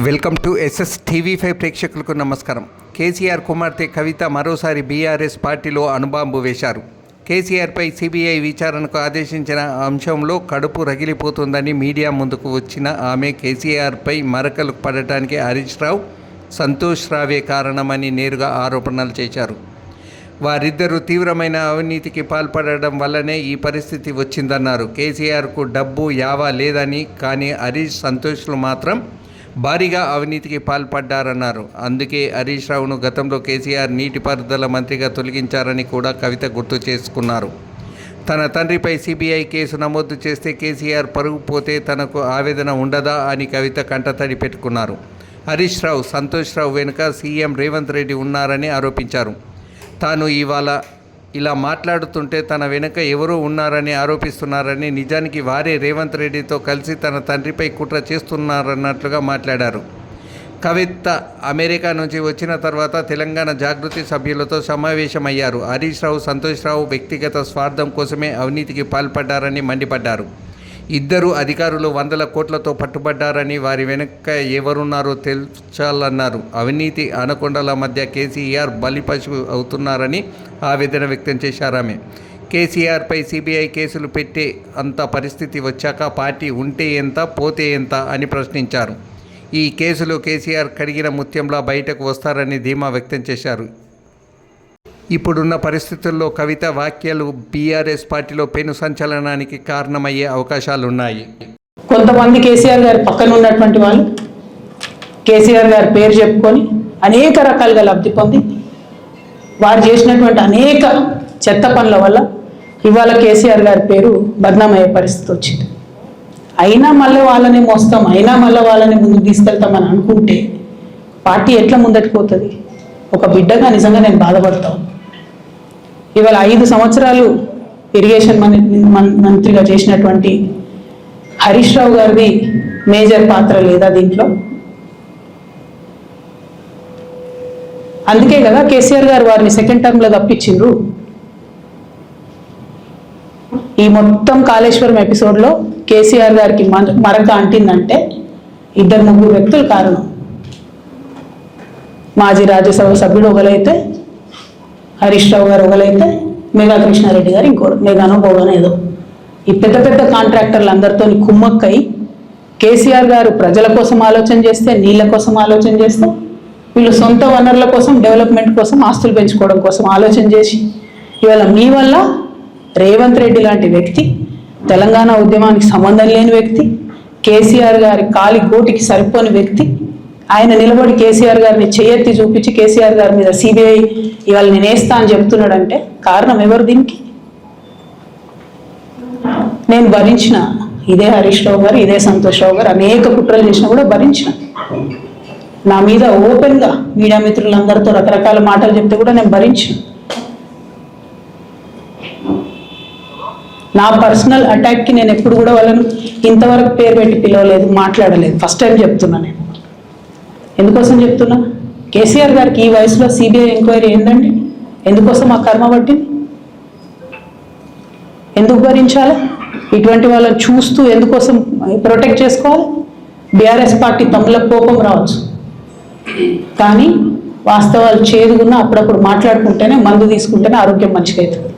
Welcome to SS TV5 ప్రేక్షకులకు నమస్కారం. కేసీఆర్ కుమార్తె కవిత మరోసారి బీఆర్ఎస్ పార్టీలో అణుబాంబు వేశారు. కేసీఆర్పై సిబిఐ విచారణకు ఆదేశించిన అంశంలో కడుపు రగిలిపోతుందని మీడియా ముందుకు వచ్చిన ఆమె కేసీఆర్పై మరకలు పడటానికి హరీష్ రావు, సంతోష్ రావే కారణమని నేరుగా ఆరోపణలు చేశారు. వారిద్దరూ తీవ్రమైన అవినీతికి పాల్పడడం వల్లనే ఈ పరిస్థితి వచ్చిందన్నారు. కేసీఆర్కు డబ్బు యావా లేదని, కానీ హరీష్, సంతోష్లు మాత్రం భారీగా అవినీతికి పాల్పడ్డారన్నారు. అందుకే హరీష్ రావును గతంలో కేసీఆర్ నీటిపారుదల మంత్రిగా తొలగించారని కూడా కవిత గుర్తు చేసుకున్నారు. తన తండ్రిపై సిబిఐ కేసు నమోదు చేస్తే కేసీఆర్ పరుగు పోతే తనకు ఆవేదన ఉండదా అని కవిత కంటతడి పెట్టుకున్నారు. హరీష్ రావు, సంతోష్ రావు వెనుక సీఎం రేవంత్ రెడ్డి ఉన్నారని ఆరోపించారు. తాను ఇవాళ ఇలా మాట్లాడుతుంటే తన వెనుక ఎవరో ఉన్నారని ఆరోపిస్తున్నారని, నిజానికి వారే రేవంత్ రెడ్డితో కలిసి తన తండ్రిపై కుట్ర చేస్తున్నారన్నట్లుగా మాట్లాడారు. కవిత అమెరికా నుంచి వచ్చిన తర్వాత తెలంగాణ జాగృతి సభ్యులతో సమావేశమయ్యారు. హరీష్ రావు, సంతోష్ రావు వ్యక్తిగత స్వార్థం కోసమే అవినీతికి పాల్పడ్డారని మండిపడ్డారు. ఇద్దరు అధికారులు వందల కోట్లతో పట్టుబడ్డారని, వారి వెనుక ఎవరున్నారో తెలుచాలన్నారు. అవినీతి అనకొండల మధ్య కేసీఆర్ బలిపశువు అవుతున్నారని ఆవేదన వ్యక్తం చేశారామె. కేసీఆర్పై సిబిఐ కేసులు పెట్టే అంత పరిస్థితి వచ్చాక పార్టీ ఉంటే ఎంత, పోతే ఎంత అని ప్రశ్నించారు. ఈ కేసులో కేసీఆర్ కడిగిన ముత్యంలా బయటకు వస్తారని ధీమా వ్యక్తం చేశారు. ఇప్పుడున్న పరిస్థితుల్లో కవిత వ్యాఖ్యలు బీఆర్ఎస్ పార్టీలో పెను సంచలనానికి కారణమయ్యే అవకాశాలున్నాయి. కొంతమంది కేసీఆర్ గారి పక్కన ఉన్నటువంటి వాళ్ళు కేసీఆర్ గారి పేరు చెప్పుకొని అనేక రకాలుగా లబ్ధి పొంది వారు చేసినటువంటి అనేక చెత్త పనుల వల్ల ఇవాళ కేసీఆర్ గారి పేరు బద్నామయ్యే పరిస్థితి వచ్చింది. అయినా మళ్ళీ వాళ్ళని మోస్తాం, అయినా మళ్ళీ వాళ్ళని ముందుకు తీసుకెళ్తామని అనుకుంటే పార్టీ ఎట్లా ముందటికి పోతుంది? ఒక బిడ్డగా నిజంగా నేను బాధపడతాను. ఇవాళ 5 సంవత్సరాలు ఇరిగేషన్ మంత్రిగా చేసినటువంటి హరీష్ రావు గారిది మేజర్ పాత్ర లేదా దీంట్లో? అందుకే కదా కేసీఆర్ గారు వారిని సెకండ్ టర్మ్లో తప్పించిండ్రు. ఈ మొత్తం కాళేశ్వరం ఎపిసోడ్లో కేసీఆర్ గారికి మరక అంటిందంటే 2-3 వ్యక్తులు కారణం. మాజీ రాజ్యసభ సభ్యుడు ఒకలైతే, హరీష్ రావు గారు ఒకలైతే, మెగా కృష్ణారెడ్డి గారు ఇంకోరు, మెగానో పోగానో ఏదో. ఈ పెద్ద పెద్ద కాంట్రాక్టర్లు అందరితో కుమ్మక్కై కేసీఆర్ గారు ప్రజల కోసం ఆలోచన చేస్తే, నీళ్ళ కోసం ఆలోచన చేస్తే, వీళ్ళు సొంత వనరుల కోసం, డెవలప్మెంట్ కోసం, ఆస్తులు పెంచుకోవడం కోసం ఆలోచన చేసి ఇవాళ మీ వల్ల రేవంత్ రెడ్డి లాంటి వ్యక్తి, తెలంగాణ ఉద్యమానికి సంబంధం లేని వ్యక్తి, కేసీఆర్ గారి కాలి గోటికి సరిపోని వ్యక్తి, ఆయన నిలబడి కేసీఆర్ గారిని చేయెత్తి చూపించి కేసీఆర్ గారి మీద సిబిఐ ఇవాళ నేను వేస్తా అని చెప్తున్నాడంటే కారణం ఎవరు దీనికి? నేను భరించిన ఇదే హరీష్ రావు గారు, ఇదే సంతోష్ రావు గారు అనేక కుట్రలు చేసినా కూడా భరించిన. నా మీద ఓపెన్గా మీడియా మిత్రులందరితో రకరకాల మాటలు చెప్తే కూడా నేను భరించిన. నా పర్సనల్ అటాక్కి నేను ఎప్పుడు కూడా వాళ్ళను ఇంతవరకు పేరు పెట్టి పిలవలేదు, మాట్లాడలేదు. ఫస్ట్ టైం చెప్తున్నా. నేను ఎందుకోసం చెప్తున్నా? కేసీఆర్ గారికి ఈ వయసులో సిబిఐ ఎంక్వైరీ ఏందండి? ఎందుకోసం ఆ కర్మ పట్టింది? ఎందుకు భరించాలి? ఇటువంటి వాళ్ళని చూస్తూ ఎందుకోసం ప్రొటెక్ట్ చేసుకోవాలి? బీఆర్ఎస్ పార్టీ తమలో కోపం రావచ్చు, కానీ వాస్తవాలు చేదుగున్నా అప్పుడప్పుడు మాట్లాడుకుంటేనే, మందు తీసుకుంటేనే ఆరోగ్యం మంచిగా అవుతుంది.